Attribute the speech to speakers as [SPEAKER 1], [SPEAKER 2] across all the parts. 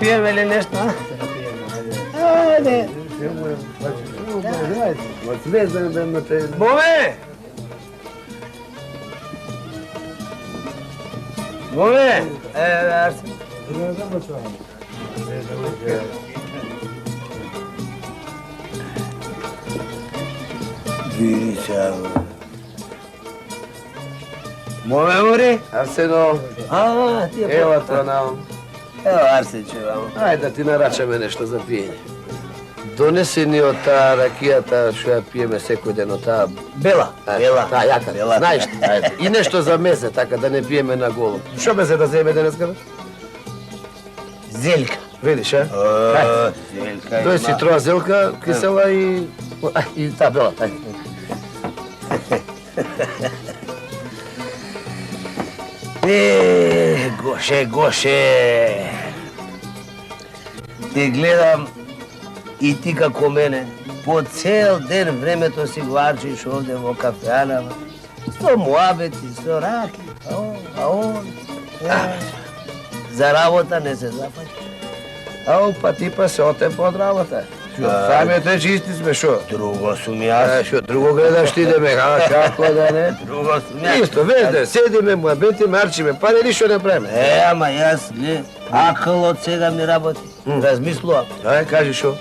[SPEAKER 1] пиеме или нешто, а? Да пиеме, ајде. Боме! Боме! Арсен.
[SPEAKER 2] Види сега.
[SPEAKER 1] Боме, мори?
[SPEAKER 2] Арсено,
[SPEAKER 1] Ти е
[SPEAKER 2] ева тронам.
[SPEAKER 1] Ево, Арсенче, вамо.
[SPEAKER 2] Ајде да ти нарачаме нешто за пиење. Донеси ни од таа ракијата што ја пиеме секој ден од таа
[SPEAKER 1] Бела. Бела.
[SPEAKER 2] Таа јака,
[SPEAKER 1] Бела.
[SPEAKER 2] знаеш ти. И нешто за месе, така да не пиеме на голо. Што месе да земе денеска?
[SPEAKER 1] Зелка.
[SPEAKER 2] Видиш, а?
[SPEAKER 1] Зелка
[SPEAKER 2] Тој си троа зелка, кисела и таа бела, тај.
[SPEAKER 1] Гоше. Те гледам и ти како мене. По цел ден времето си го арчиш овде во кафеанава. Со муабети, со раки, а он. За работа не се зафаќаш.
[SPEAKER 2] Ау, па ти па се отепа од работа. Шо, самите чисти сме, шо?
[SPEAKER 1] Друго сум јас.
[SPEAKER 2] Шо, друго гледаш ти да ме, како да не?
[SPEAKER 1] Друго сум јас.
[SPEAKER 2] Исто, везде, седиме, муабети, марчиме, па не ништо не правиме.
[SPEAKER 1] Ама јас, глед, акл од сега ми работи. Размислувам.
[SPEAKER 2] Ај, кажи шо?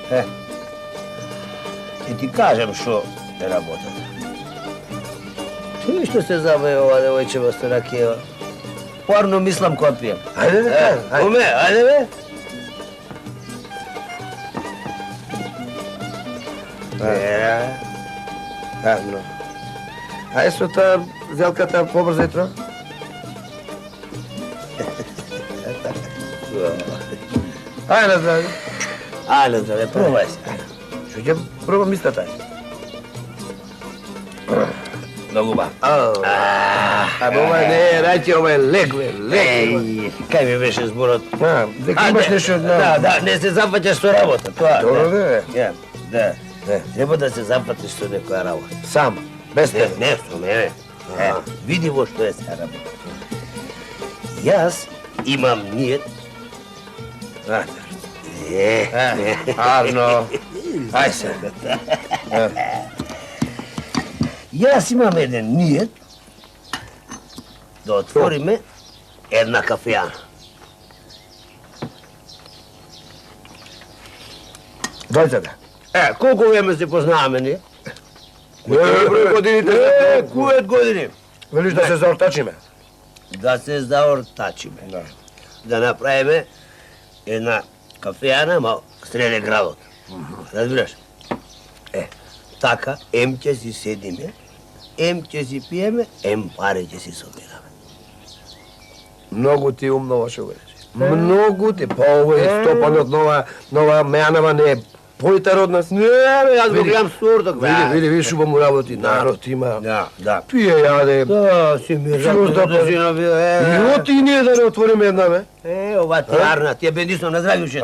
[SPEAKER 1] И ти кажем шо е работата. Ти што се забави ова девојчева со ракиева? Порно мислам кога пием.
[SPEAKER 2] Ајде, ајде.
[SPEAKER 1] Уме, ајде бе.
[SPEAKER 2] Тавно. Ај со таа зелката побрзај тро. Ај на здравје.
[SPEAKER 1] Ајде, здраве, пробај се.
[SPEAKER 2] Што ќе пробам истата?
[SPEAKER 1] Многу ба.
[SPEAKER 2] Ова не е раќе, ова е лек, бе, лек.
[SPEAKER 1] Кај ми беше зборот?
[SPEAKER 2] Дека имаш нешто...
[SPEAKER 1] Да, не се запаќаш со работа, тоа.
[SPEAKER 2] Добро, бе.
[SPEAKER 1] Да. Треба да се запатиш со некоја работа.
[SPEAKER 2] Сам, без тебе.
[SPEAKER 1] Не, со мене. Види во што е сега работа. Јас имам ниет.
[SPEAKER 2] Арно. Ај се.
[SPEAKER 1] Јас имам еден ниет да отвориме една кафејана.
[SPEAKER 2] Дојде.
[SPEAKER 1] Колку време се познаваме ние?
[SPEAKER 2] Годините.
[SPEAKER 1] Кој години?
[SPEAKER 2] Велиш да се заортачиме?
[SPEAKER 1] Да се заортачиме. Да направиме една кафејана, ма среде градот. Разбираш? Така, ем ќе си седиме, ем ќе си пиеме, ем пари ќе си собираме.
[SPEAKER 2] Многу ти умно ваше го рече. Многу ти, па ово е стопанот нова мејанава не е појтар од нас.
[SPEAKER 1] Не, бе, јас го гледам сорток, бе.
[SPEAKER 2] Види, шубо му работи, народ има.
[SPEAKER 1] Да.
[SPEAKER 2] Пие, јаде.
[SPEAKER 1] Да, си ми
[SPEAKER 2] да
[SPEAKER 1] бил,
[SPEAKER 2] И оти ние да не отвориме една, бе.
[SPEAKER 1] Ова ти арна, ти е бендисно на здравје уште.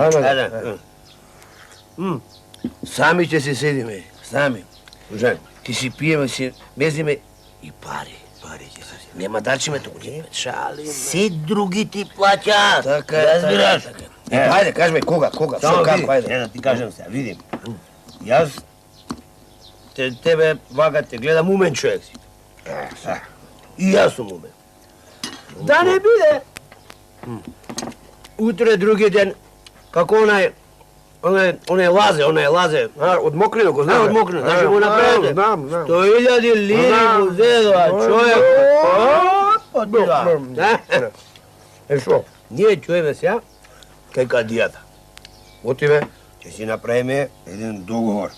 [SPEAKER 2] Сами ќе си седиме, сами.
[SPEAKER 1] Ужај.
[SPEAKER 2] Ти си пиеме, си мезиме и пари. Пари ќе се седиме. Нема дачиме туку, ќе шалиме.
[SPEAKER 1] Се други ти плаќаат.
[SPEAKER 2] Така,
[SPEAKER 1] разбираш?
[SPEAKER 2] Ајде, кажи кога, што, како, ајде.
[SPEAKER 1] Да ти кажам сега, видим. Јас тебе вака те гледам умен човек си. И јас сум умен. Да не биде. Утре други ден, како онај лазе,
[SPEAKER 2] Од Мокрино го знам.
[SPEAKER 1] од Мокрино, значи го направете.
[SPEAKER 2] Знам.
[SPEAKER 1] 100.000 лири му зедоа човек.
[SPEAKER 2] Шо?
[SPEAKER 1] Ние чуеме сега кај кадијата.
[SPEAKER 2] Отиве
[SPEAKER 1] Ќе си направиме еден договор.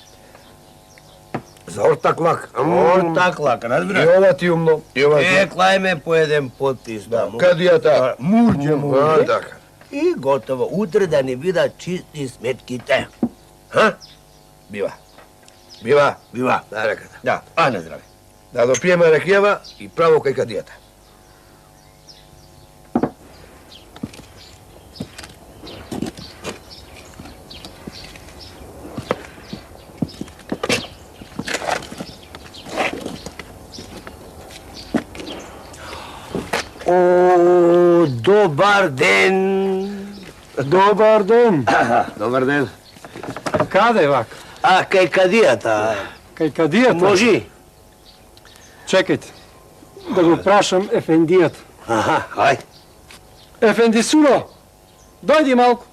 [SPEAKER 2] за ортаклак.
[SPEAKER 1] Ортаклак,
[SPEAKER 2] И
[SPEAKER 1] разбираш?
[SPEAKER 2] ова ти умно. И ова ти.
[SPEAKER 1] Клајме по еден подпис.
[SPEAKER 2] Кадијата.
[SPEAKER 1] Мурџе.
[SPEAKER 2] Така.
[SPEAKER 1] И готово. Утре да ни видат чисти сметките. Ха?
[SPEAKER 2] Бива.
[SPEAKER 1] Бива.
[SPEAKER 2] Да, реката.
[SPEAKER 1] Да. А на здраве.
[SPEAKER 2] Да допиеме ракијава и право кај кадијата.
[SPEAKER 1] О, добар ден.
[SPEAKER 3] Добар ден.
[SPEAKER 2] Добар ден.
[SPEAKER 3] Каде вак?
[SPEAKER 1] А, кај кадијата.
[SPEAKER 3] Кај кадијата?
[SPEAKER 1] Можи?
[SPEAKER 3] Чекајте. Да го прашам ефендијата.
[SPEAKER 1] Аха, ајде.
[SPEAKER 3] Ефенди Суро, дојди малку.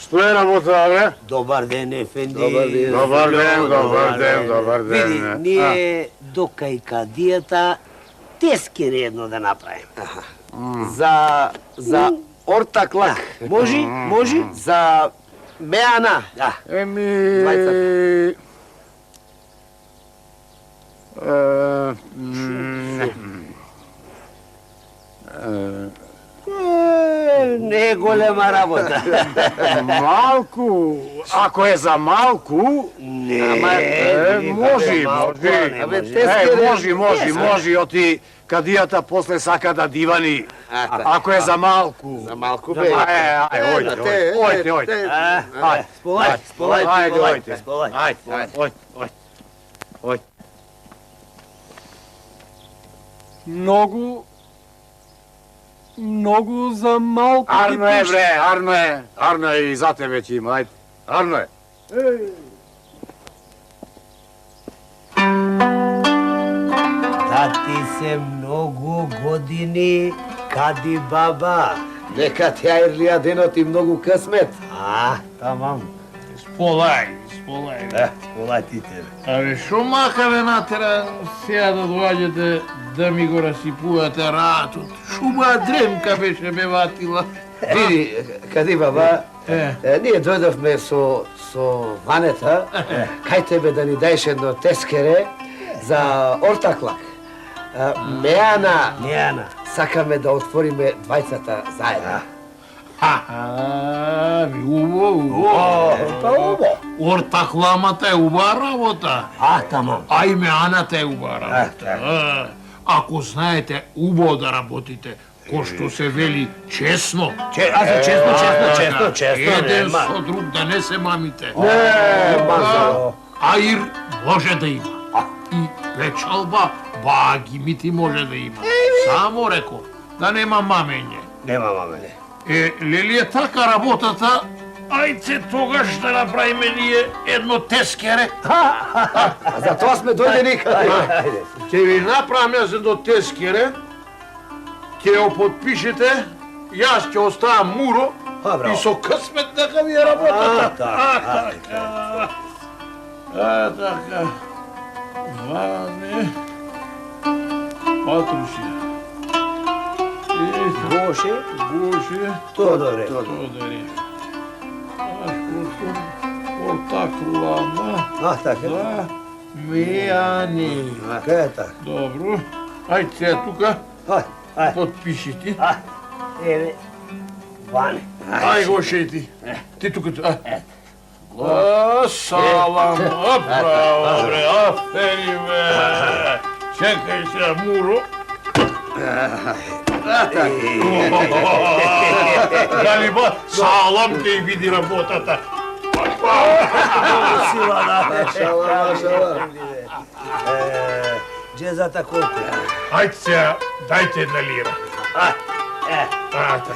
[SPEAKER 4] Што е работа, бе?
[SPEAKER 1] Добар ден, ефенди.
[SPEAKER 2] Добар ден.
[SPEAKER 4] Добар ден.
[SPEAKER 1] Види, ние до кај кадијата тескери едно да направим.
[SPEAKER 2] За ортаклак.
[SPEAKER 1] Можи?
[SPEAKER 2] За меана.
[SPEAKER 1] Да.
[SPEAKER 4] Еми...
[SPEAKER 1] Не е голема работа.
[SPEAKER 4] Малку, ако е за малку,
[SPEAKER 1] Не,
[SPEAKER 4] може. Може, оти кадијата после сака да дивани. Ако е за малку.
[SPEAKER 2] За малку бе.
[SPEAKER 4] Ојте.
[SPEAKER 1] Сполај.
[SPEAKER 3] Многу за малку.
[SPEAKER 4] Арно е, бре, арно е и за тебе ќе има, ајде. Арно е.
[SPEAKER 1] Тати се многу години, кади баба.
[SPEAKER 2] Нека ти ајрлија денот и многу късмет.
[SPEAKER 1] Тамам.
[SPEAKER 5] Сполај.
[SPEAKER 1] Сполај ти тебе.
[SPEAKER 5] Абе, шо мака ве натера сега да доаѓате да ми го расипувате ратот? Шума дремка беше ме ватила.
[SPEAKER 2] Види, кади баба, ние дојдовме со Ванета, кај тебе да ни даеш едно тескере за ортаклак. Меана, сакаме да отвориме двајцата заедно.
[SPEAKER 5] Убаво. Ортакламата е убава работа.
[SPEAKER 1] Тамам.
[SPEAKER 5] А и меаната е убава работа. Ако знаете убаво да работите, кој што се вели честно.
[SPEAKER 1] Честно.
[SPEAKER 5] Еден со друг да не се мамите.
[SPEAKER 2] Мазало.
[SPEAKER 5] Аир може да има. И печалба багимити може да има. Само реко, да нема мамење.
[SPEAKER 1] Нема мамене.
[SPEAKER 5] Лели е така работата, ајде тогаш да направиме ние едно тескере.
[SPEAKER 2] А за тоа сме дојдени.
[SPEAKER 5] Ќе ви направам јас едно тескере, ќе го подпишете, јас ќе оставам Муро и со късмет дека ви е работата. Така. Ване. Патрушија.
[SPEAKER 1] Гоше,
[SPEAKER 5] Гоше.
[SPEAKER 1] Тодоре.
[SPEAKER 5] Ортаклама.
[SPEAKER 1] Така.
[SPEAKER 5] За Мејани.
[SPEAKER 1] Кај е така?
[SPEAKER 5] Добро. Ајде сега тука,
[SPEAKER 1] Ај.
[SPEAKER 5] подпиши.
[SPEAKER 1] Еве, Ване.
[SPEAKER 5] Ај го шети. Ти тука. Салам. Браво, бре. Афери, бе. Чекај сега, Муро. Дали ба, салам ќе види работата.
[SPEAKER 1] Машала. Джезата колку?
[SPEAKER 5] Ајде сега, дајте една лира. Така.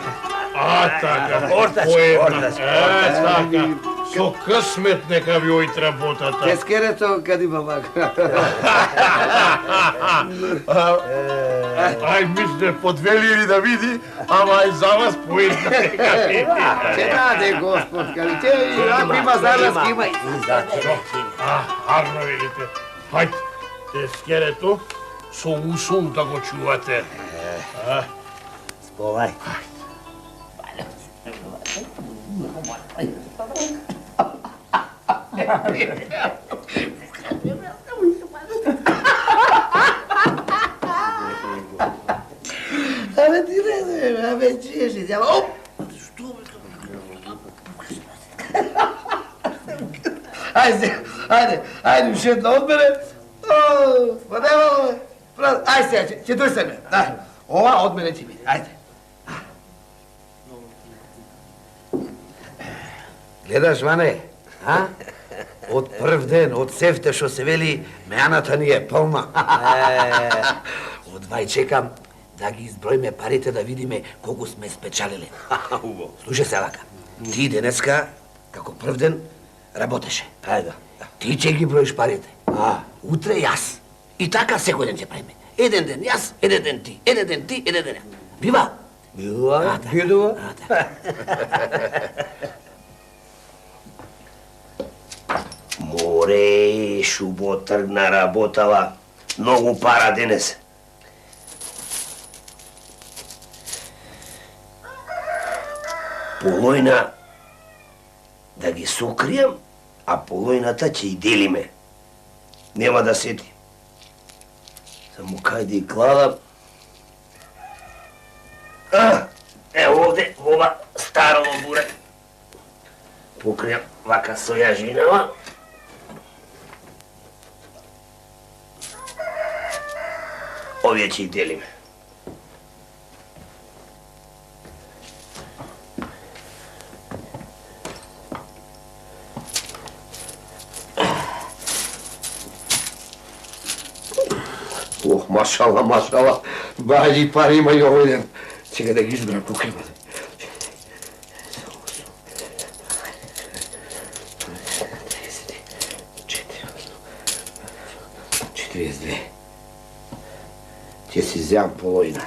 [SPEAKER 1] Ортачки.
[SPEAKER 5] Така. Со късмет нека ви ојт работата.
[SPEAKER 2] Тескерето кади баба.
[SPEAKER 5] Ај, мисле, по 2 лири да види, ама ај за вас по една нека види.
[SPEAKER 2] Че даде Господ, кади че ако има за нас, има и.
[SPEAKER 5] Харно видите. Хајде, тескерето со усум да го чувате.
[SPEAKER 1] Сполај. Абе ти не, абе чиеш и тя. Оп! Ајде, уште една од мене. Па нема, ајде сега, ќе дој се ме. Ова од мене ќе биде, ајде.
[SPEAKER 2] Гледаш, Ване, од прв ден, од севте што се вели, меаната ни е полна. Од вај чекам да ги изброиме парите да видиме колку сме спечалиле. Слушај се вака. Ти денеска, како прв ден, работеше.
[SPEAKER 1] Ајде.
[SPEAKER 2] Ти ќе ги броиш парите. Утре јас. И така секој ден ќе правиме. Еден ден јас, еден ден ти, еден ден ти, еден ден јас. Бива?
[SPEAKER 1] Била, бидува. Море, шубо тргна работава. Многу пара денес. Полојна да ги сокријам, а полојната ќе и делиме. Нема да сети. Само кајде и кладам. Ево овде, ова старо буре. Покријам вака со јажинава. Овие ќе и делиме.
[SPEAKER 2] Ох, машала, машала. Баји пари има и овој ден. Чека да ги избрам тука има. 42. Ќе си земам полојна.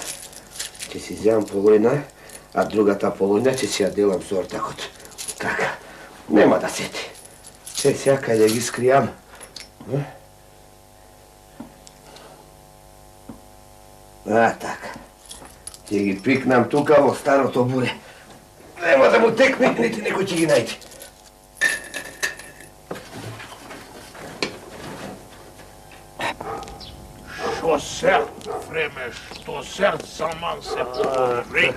[SPEAKER 2] Ќе си земам полојна, а другата полојна ќе си ја делам со ортакот. Така. Нема да сети. Сега кај да ги скријам. Така. Ќе ги пикнам тука во старото буре. Нема да му текне, нити некој ќе ги најде.
[SPEAKER 5] Што серд време, што серд саман се подобри.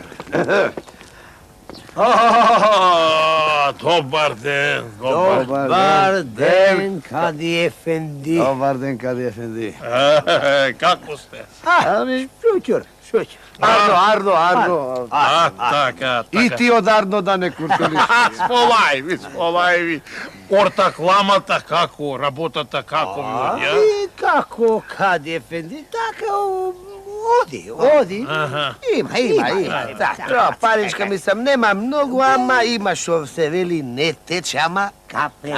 [SPEAKER 5] Добар ден,
[SPEAKER 1] Добар ден, Кади Ефенди.
[SPEAKER 4] Добар ден, Кади Ефенди.
[SPEAKER 5] Како сте?
[SPEAKER 1] Ами, шуќур.
[SPEAKER 4] Ардо.
[SPEAKER 5] Така.
[SPEAKER 4] И ти од Ардо да не куртелиш.
[SPEAKER 5] Сполај ви. Ортакламата како, работата како ми ја?
[SPEAKER 1] И како, Кади Ефенди, така оди. Има. Така, паричка мислам, нема многу, ама има шо се вели, не тече, ама капе.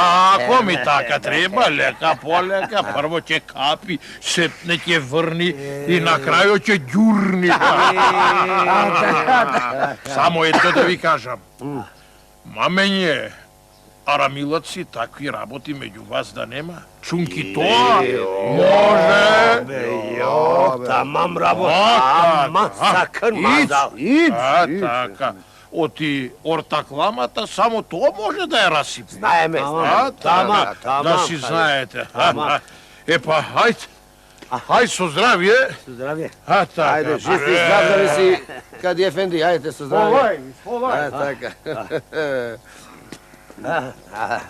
[SPEAKER 5] Ако ми така треба, лека по лека, прво ќе капи, сепне ќе врни и на крајот ќе ѓурни. Само ето да ви кажам. Маменје, арамилаци, такви работи меѓу вас да нема? Чунки тоа? Може.
[SPEAKER 1] Тамам работа, ама сакан мазал.
[SPEAKER 5] Така. Оти ортакламата, само тоа може да ја расипне.
[SPEAKER 1] Знаеме.
[SPEAKER 5] Да си знаете. Епа, хајде. Хајде со здравје.
[SPEAKER 1] Здравје.
[SPEAKER 5] Така.
[SPEAKER 2] Ајде, жив и здрав да ви си, Кади Ефенди, ајде со здравје. Така.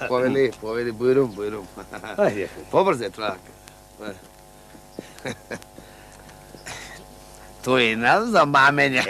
[SPEAKER 2] Повели, бујрум. Побрзе, трака.
[SPEAKER 1] Тој нас за маменја.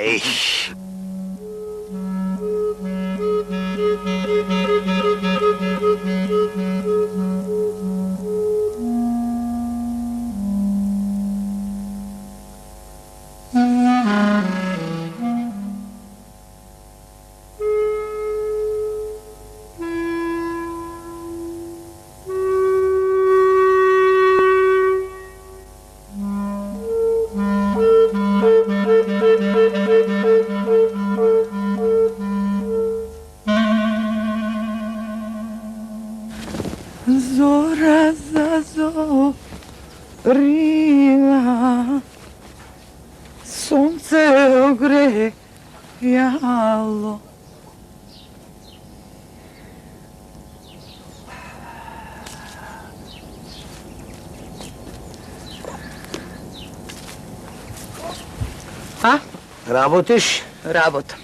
[SPEAKER 6] Zora zazorila, sunce ogrejalo.
[SPEAKER 1] Работиш?
[SPEAKER 6] Работам.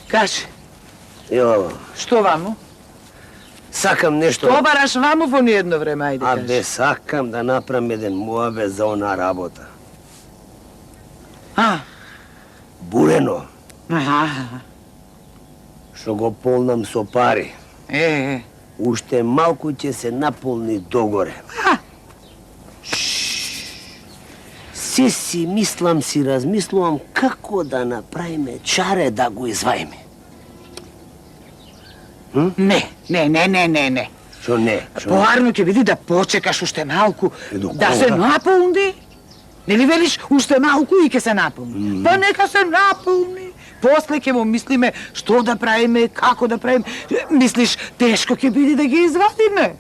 [SPEAKER 6] Кажи,
[SPEAKER 1] Јо,
[SPEAKER 6] што ваму?
[SPEAKER 1] сакам нешто.
[SPEAKER 6] Што бараш ваму во ниедно време, ајде кажи.
[SPEAKER 1] Абе, сакам да направам еден муабе за она работа. Бурено, што го полнам со пари. Уште малку ќе се наполни догоре. се си размислувам како да направиме чаре да го изваиме.
[SPEAKER 6] Не.
[SPEAKER 1] Што не?
[SPEAKER 6] Поарно ќе биде да почекаш уште малку, да се наполни. Нели велиш уште малку и ќе се наполни? Па нека се наполни. После ќе му мислиме што да правиме, како да правиме. Мислиш, тешко ќе биде да ги извадиме?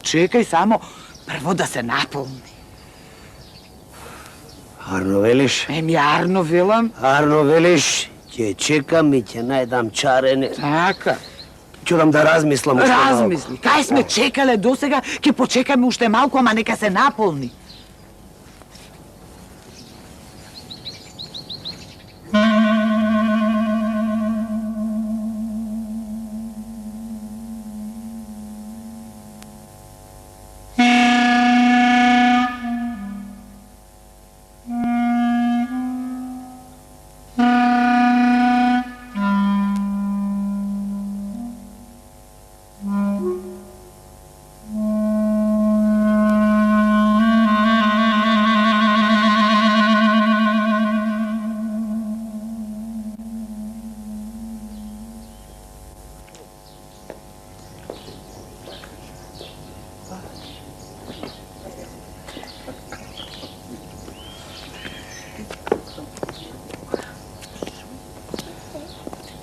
[SPEAKER 6] Чекај само, прво да се наполни.
[SPEAKER 1] Арно велиш?
[SPEAKER 6] Арно велам.
[SPEAKER 1] Арно велиш, ќе чекам и ќе најдам чарене.
[SPEAKER 6] Така.
[SPEAKER 1] Чудам да размислам уште малку.
[SPEAKER 6] Размисли. Кај сме чекале досега, ќе почекаме уште малку, ама нека се наполни.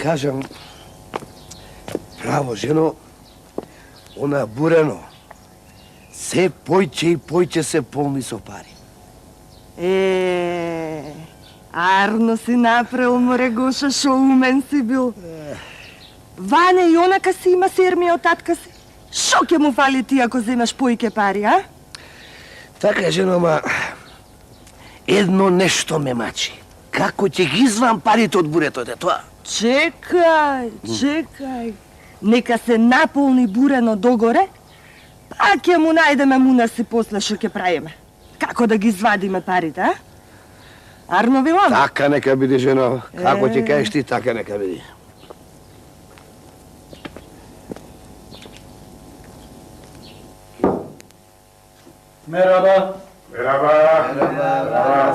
[SPEAKER 2] Кажам, право, жено, она бурено, се појќе и појќе се полни со пари.
[SPEAKER 7] Арно си направил, море Гоша, шо умен си бил. Ване и онака си има сермија од татка си. Шо ќе му фали ти ако земаш поиќе пари, а?
[SPEAKER 2] Така, жено, ма, едно нешто ме мачи. Како ќе ги извам парите од бурето, тоа?
[SPEAKER 7] Чекај. Нека се наполни бурено догоре, па ќе му најдеме мунаси после шо ќе правиме. Како да ги извадиме парите, а? Арно велам?
[SPEAKER 2] Така нека биде, жено. Како ќе кажеш ти, така нека биде.
[SPEAKER 3] Мераба.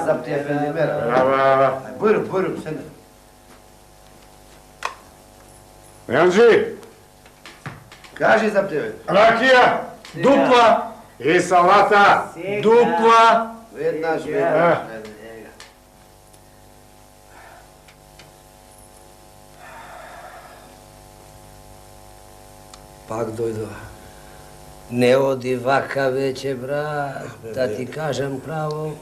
[SPEAKER 2] Запти ефенди, мераба. Buyurun, sen de.
[SPEAKER 4] Менџи,
[SPEAKER 2] Кажи Запти, бе.
[SPEAKER 4] ракија, дупла и салата. Дупла.
[SPEAKER 2] Веднаш.
[SPEAKER 1] Пак дојдо. Не оди вака вече, брат, да ти кажам право.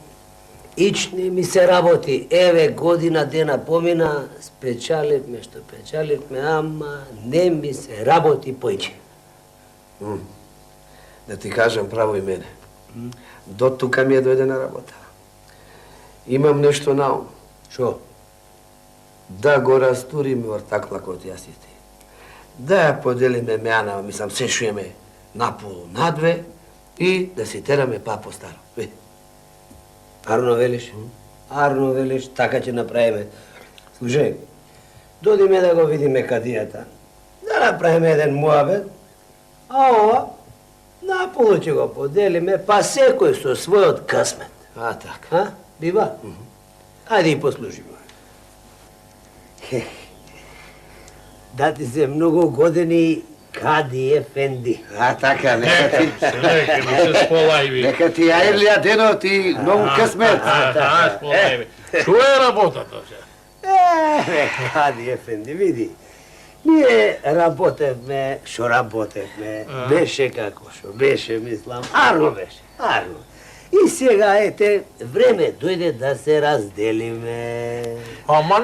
[SPEAKER 1] Ич не ми се работи. Еве, година дена помина, спечаливме што печаливме, ама не ми се работи поиќе.
[SPEAKER 2] Да ти кажам право и мене. До тука ми е дојдена работа. Имам нешто на ум.
[SPEAKER 1] Шо?
[SPEAKER 2] Да го растуриме ортаклакот јас и ти. Да ја поделиме меана, мислам, се шуеме наполу надве и да си тераме па по старо.
[SPEAKER 1] Арно велиш? Арно велиш, така ќе направиме. Слушај, додиме да го видиме кадијата. Да направиме еден муабет, а ова наполу ќе го поделиме, па секој со својот късмет.
[SPEAKER 2] А, така.
[SPEAKER 1] А? Бива? Ајде и послушиме. Да ти се многу години Кади ефенди.
[SPEAKER 2] А, така, нека ти...
[SPEAKER 5] Нека ми се сполајви.
[SPEAKER 2] Нека ти јајрлија денот и многу късмет.
[SPEAKER 5] Сполајви. Шо е работата се?
[SPEAKER 1] Кади ефенди, види. Ние работевме, шо работевме, беше како шо беше, мислам, арно беше, арно. И сега, ете, време дојде да се разделиме.
[SPEAKER 5] Ама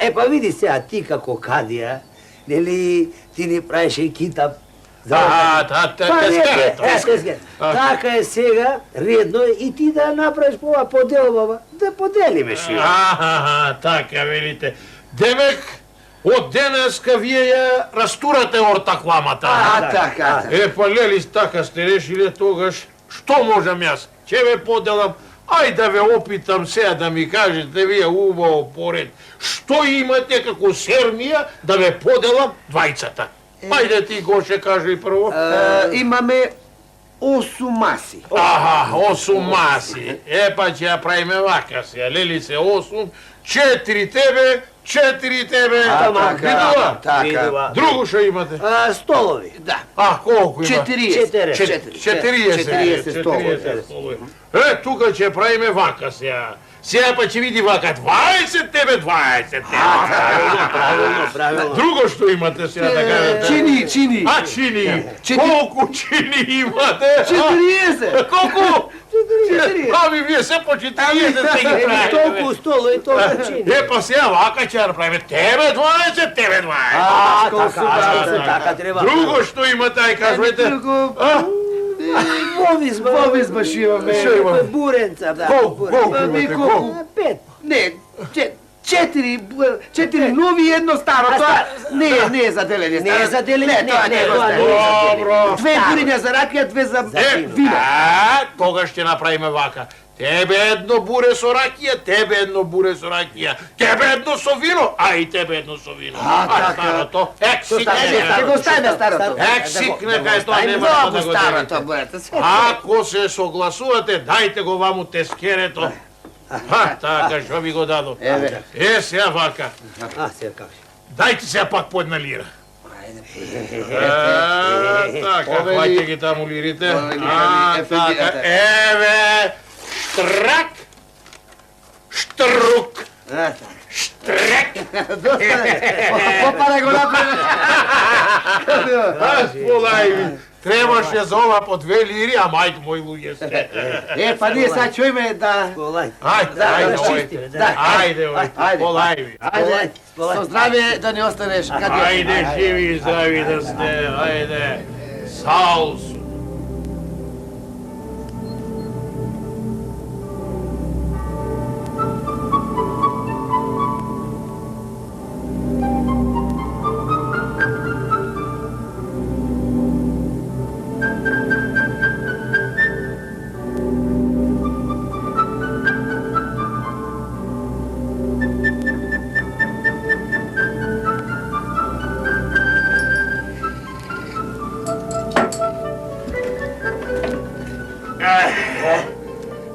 [SPEAKER 5] не.
[SPEAKER 1] Па види сега, ти како кадија, нели, ти ни правеше и китап. Така е сега, редно е и ти да направиш ова поделба, да поделиме шо.
[SPEAKER 5] Така велите. Демек, од денеска вие ја растурате ортакламата.
[SPEAKER 2] Така.
[SPEAKER 5] Па лелис, така сте решиле тогаш, што можам јас? Ќе ве поделам, ај да ве опитам сега да ми кажете вие убаво поред, што имате како сермија да ве поделам двајцата. Ајде ти, Гоше, кажи прво.
[SPEAKER 2] Имаме 8 маси.
[SPEAKER 5] Аха, 8 маси. Па ќе ја правиме вака сега. Лелице 8, 4 тебе, 4 тебе. Видува?
[SPEAKER 2] Така.
[SPEAKER 5] Друго што имате?
[SPEAKER 1] Столови.
[SPEAKER 2] Да.
[SPEAKER 5] Колку има?
[SPEAKER 2] 40
[SPEAKER 5] столови. Тука ќе правиме вака сега. Сега па ќе види вака 20 тебе, 20 тебе.
[SPEAKER 1] Правилно.
[SPEAKER 5] Друго што имате сега да кажете?
[SPEAKER 2] Чини.
[SPEAKER 5] Чини. Колку чини имате?
[SPEAKER 2] 40.
[SPEAKER 5] Колку? Ами вие се по 40 сте ги правите.
[SPEAKER 1] Толку столови, толку чини.
[SPEAKER 5] Па сега вака ќе да правиме тебе 20, тебе 20.
[SPEAKER 1] Така треба.
[SPEAKER 5] Друго што имате, ај кажете?
[SPEAKER 2] Вовиз баш имаме.
[SPEAKER 5] Што имаме?
[SPEAKER 1] Буренца, да.
[SPEAKER 5] Колку имате? Колку?
[SPEAKER 1] 5.
[SPEAKER 2] Не, 4 нови и едно старо. Тоа не е за делење.
[SPEAKER 1] Не е за делење,
[SPEAKER 2] тоа не е.
[SPEAKER 5] Добро.
[SPEAKER 2] 2 буриња за ракија, 2 за вино.
[SPEAKER 5] Тогаш ќе направиме вака. Тебе едно буре со ракија, тебе едно буре со ракија, тебе едно со вино, а и тебе едно со вино. Старото.
[SPEAKER 2] Ќе го ставиме старото.
[SPEAKER 5] Ексик нека е тоа, нема да го
[SPEAKER 2] старото,
[SPEAKER 5] дирате.
[SPEAKER 2] брате.
[SPEAKER 5] Ако се согласувате, дајте го ваму тескерето. Така, што ви го дадо. Сега вака.
[SPEAKER 1] Сега како?
[SPEAKER 5] Дајте сега пак по една лира. Така, хвајте ги таму лирите. Така, еве, штрак, штрук, штрек.
[SPEAKER 2] Попаре го направи.
[SPEAKER 5] Полајви. Требаше за ова по 2 лири, а мајк мој луѓе сте.
[SPEAKER 2] Па ние сега чујме да...
[SPEAKER 5] Ајде, полајви.
[SPEAKER 2] Ајде, со здравје да не останеш.
[SPEAKER 5] Ајде, живи и здрави да сте, ајде. Салсу.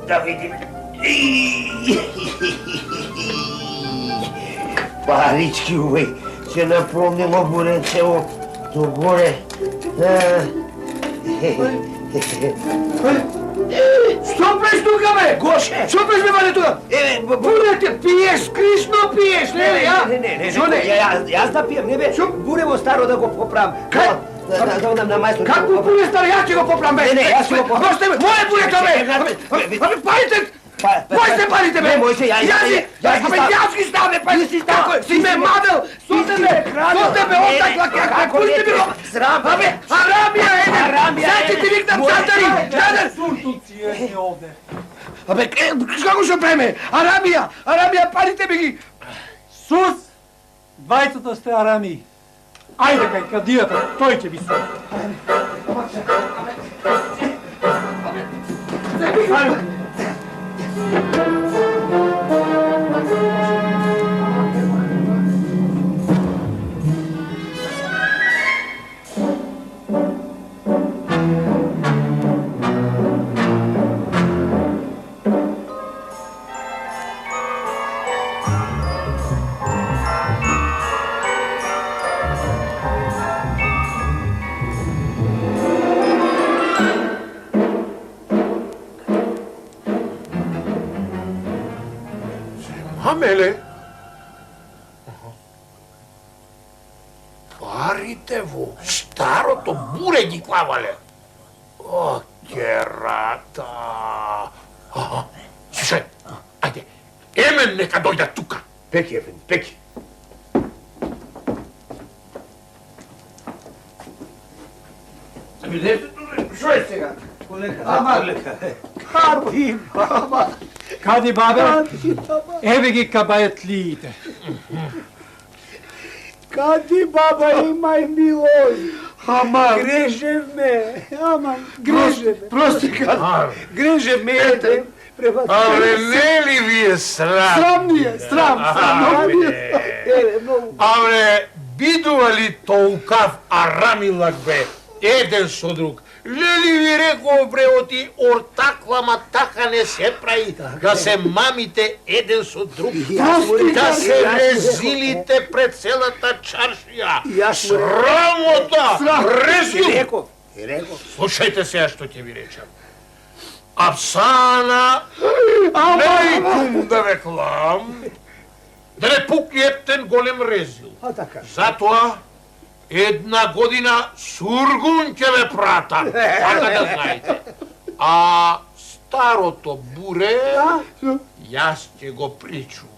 [SPEAKER 1] Да видиме. Парички, увеј, се наполнило буренцево догоре.
[SPEAKER 2] Што пеш тука, бе?
[SPEAKER 1] Гоше!
[SPEAKER 2] Што пеш, бе, баде тука? Бурете, пиеш, кришно пиеш, не, ја?
[SPEAKER 1] Јас да пием, не бе, бурево старо да го поправам. Да одам на мајстор.
[SPEAKER 2] Како буре старо, ја ќе го поправам, бе?
[SPEAKER 1] Не, јас ќе го поправам.
[SPEAKER 2] Госте, бе, моје бурето, бе! Парите! Мој се парите, бе!
[SPEAKER 1] Мој се,
[SPEAKER 2] јас ги ставам, бе, парите! Си ме мадел! Со тебе, отакла, како пусти ми го!
[SPEAKER 1] Срам!
[SPEAKER 2] Арамија, еде! Сега ќе ти викнам цантари! Абе, како што преме? Арамија, парите ми ги!
[SPEAKER 3] Сус! Двајцата сте арами. Ајде кај кадијата, тој ќе ви се.
[SPEAKER 5] Амеле? Парите во старото буре ги клавале. О, керата. Слушај, ајде, Емен нека дојда тука.
[SPEAKER 2] Пеки, Ефен, пеки. Шо е сега?
[SPEAKER 3] Кади бабе? Еве ги кабајатлиите.
[SPEAKER 2] Кади баба имај милост? Ама
[SPEAKER 3] Грежевме,
[SPEAKER 2] прости кади. Грежев ме ете.
[SPEAKER 5] Абе, не ли ви е срам?
[SPEAKER 2] Срам ни е, срам.
[SPEAKER 5] Абе, бидува ли толкав арамилак бе, еден со друг, Лели ви реков бреоти, ортаклама така не се прави, да се мамите еден со друг, да се резилите пред целата чаршија. Срамота! Резил! Слушајте сега што ќе ви речам. Апсана, лейкум да ве клам, да не пукне ептен голем резил. Затоа, една година сургун ќе ве прата, така да знаете. А старото буре, јас ќе го причувам.